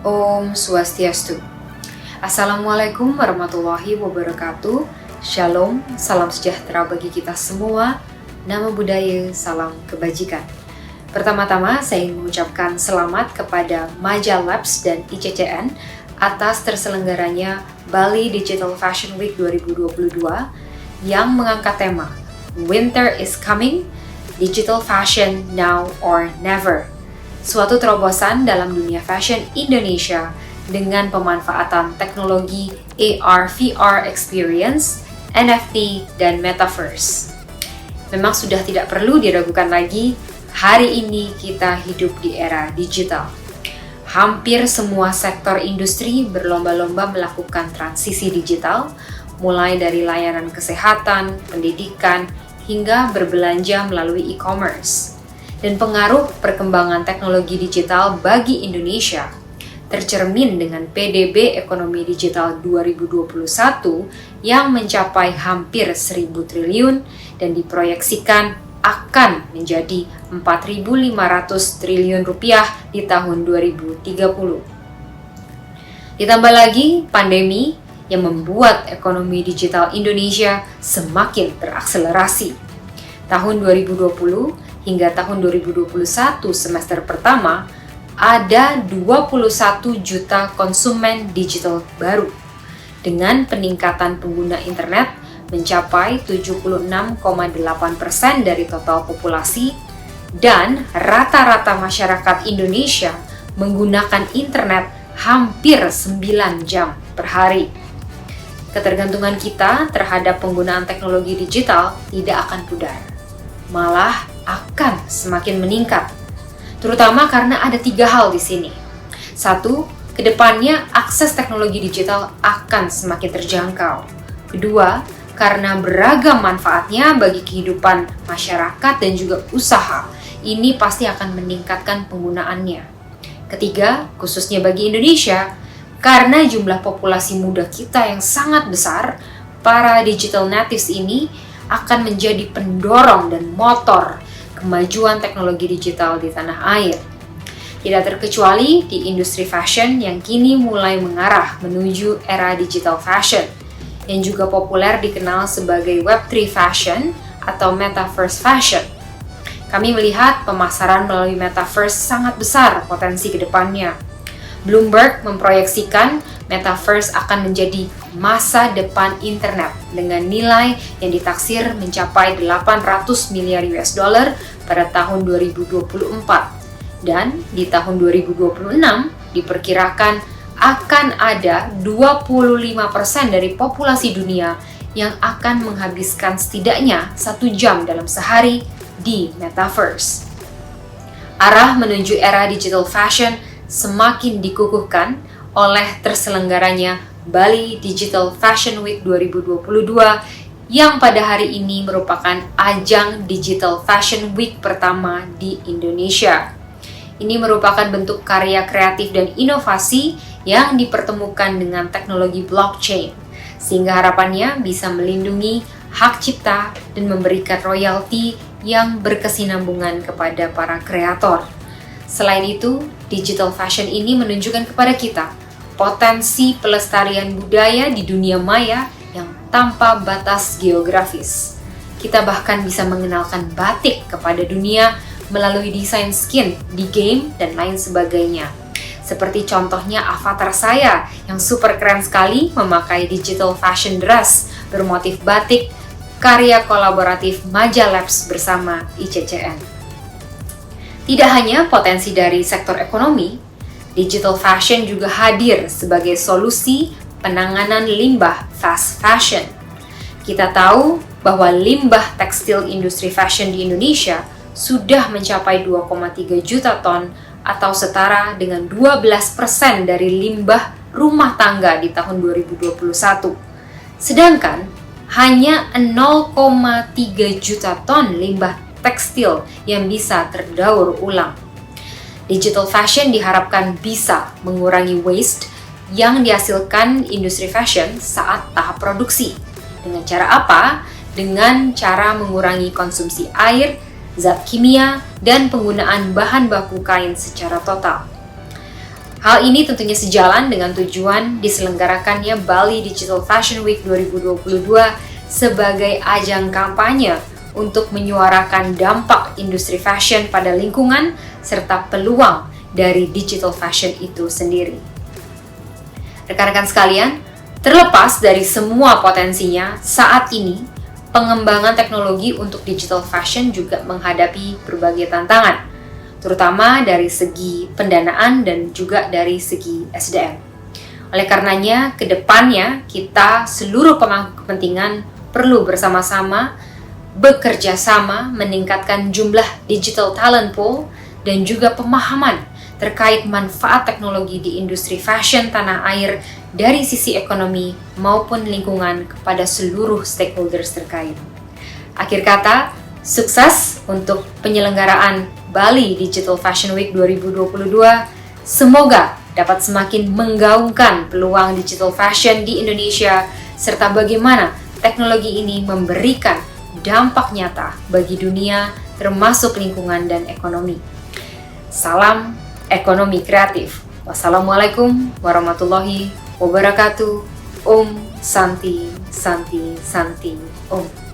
Om Swastiastu. Assalamualaikum warahmatullahi wabarakatuh. Shalom, salam sejahtera bagi kita semua. Nama budaya, salam kebajikan. Pertama-tama saya ingin mengucapkan selamat kepada Maja Labs dan ICCN atas terselenggaranya Bali Digital Fashion Week 2022 yang mengangkat tema Winter is Coming, Digital Fashion Now or Never. Suatu terobosan dalam dunia fashion Indonesia dengan pemanfaatan teknologi AR/VR experience, NFT, dan Metaverse. Memang sudah tidak perlu diragukan lagi, hari ini kita hidup di era digital. Hampir semua sektor industri berlomba-lomba melakukan transisi digital, mulai dari layanan kesehatan, pendidikan, hingga berbelanja melalui e-commerce. Dan pengaruh perkembangan teknologi digital bagi Indonesia tercermin dengan PDB Ekonomi Digital 2021 yang mencapai hampir 1.000 triliun dan diproyeksikan akan menjadi 4.500 triliun rupiah di tahun 2030. Ditambah lagi pandemi yang membuat ekonomi digital Indonesia semakin terakselerasi. Tahun 2020 hingga tahun 2021 semester pertama, ada 21 juta konsumen digital baru, dengan peningkatan pengguna internet mencapai 76,8% dari total populasi, dan rata-rata masyarakat Indonesia menggunakan internet hampir 9 jam per hari. Ketergantungan kita terhadap penggunaan teknologi digital tidak akan pudar, malah akan semakin meningkat, terutama karena ada 3 hal di sini. 1, kedepannya akses teknologi digital akan semakin terjangkau. 2, karena beragam manfaatnya bagi kehidupan masyarakat dan juga usaha, ini pasti akan meningkatkan penggunaannya. 3, khususnya bagi Indonesia, karena jumlah populasi muda kita yang sangat besar, para digital natives ini akan menjadi pendorong dan motor kemajuan teknologi digital di tanah air. Tidak terkecuali di industri fashion yang kini mulai mengarah menuju era digital fashion, yang juga populer dikenal sebagai Web3 fashion atau Metaverse fashion. Kami melihat pemasaran melalui Metaverse sangat besar potensi ke depannya. Bloomberg memproyeksikan Metaverse akan menjadi masa depan internet dengan nilai yang ditaksir mencapai 800 miliar US dollar pada tahun 2024. Dan di tahun 2026 diperkirakan akan ada 25% dari populasi dunia yang akan menghabiskan setidaknya 1 jam dalam sehari di Metaverse. Arah menuju era digital fashion semakin dikukuhkan oleh terselenggaranya Bali Digital Fashion Week 2022 yang pada hari ini merupakan ajang Digital Fashion Week pertama di Indonesia. Ini merupakan bentuk karya kreatif dan inovasi yang dipertemukan dengan teknologi blockchain, sehingga harapannya bisa melindungi hak cipta dan memberikan royalti yang berkesinambungan kepada para kreator. Selain itu, digital fashion ini menunjukkan kepada kita potensi pelestarian budaya di dunia maya yang tanpa batas geografis. Kita bahkan bisa mengenalkan batik kepada dunia melalui desain skin di game dan lain sebagainya. Seperti contohnya avatar saya yang super keren sekali memakai digital fashion dress bermotif batik karya kolaboratif Maja Labs bersama ICCN. Tidak hanya potensi dari sektor ekonomi, digital fashion juga hadir sebagai solusi penanganan limbah fast fashion. Kita tahu bahwa limbah tekstil industri fashion di Indonesia sudah mencapai 2,3 juta ton atau setara dengan 12% dari limbah rumah tangga di tahun 2021. Sedangkan hanya 0,3 juta ton limbah tekstil yang bisa terdaur ulang. Digital fashion diharapkan bisa mengurangi waste yang dihasilkan industri fashion saat tahap produksi. Dengan cara apa? Dengan cara mengurangi konsumsi air, zat kimia, dan penggunaan bahan baku kain secara total. Hal ini tentunya sejalan dengan tujuan diselenggarakannya Bali Digital Fashion Week 2022 sebagai ajang kampanye untuk menyuarakan dampak industri fashion pada lingkungan serta peluang dari digital fashion itu sendiri. Rekan-rekan sekalian, terlepas dari semua potensinya, saat ini pengembangan teknologi untuk digital fashion juga menghadapi berbagai tantangan, terutama dari segi pendanaan dan juga dari segi SDM. Oleh karenanya, ke depannya kita seluruh pemangku kepentingan perlu bersama-sama bekerja sama meningkatkan jumlah digital talent pool dan juga pemahaman terkait manfaat teknologi di industri fashion tanah air dari sisi ekonomi maupun lingkungan kepada seluruh stakeholders terkait. Akhir kata, sukses untuk penyelenggaraan Bali Digital Fashion Week 2022. Semoga dapat semakin menggaungkan peluang digital fashion di Indonesia serta bagaimana teknologi ini memberikan dampak nyata bagi dunia termasuk lingkungan dan ekonomi. Salam ekonomi kreatif. Wassalamualaikum warahmatullahi wabarakatuh. Om Santi Santi Santi Om.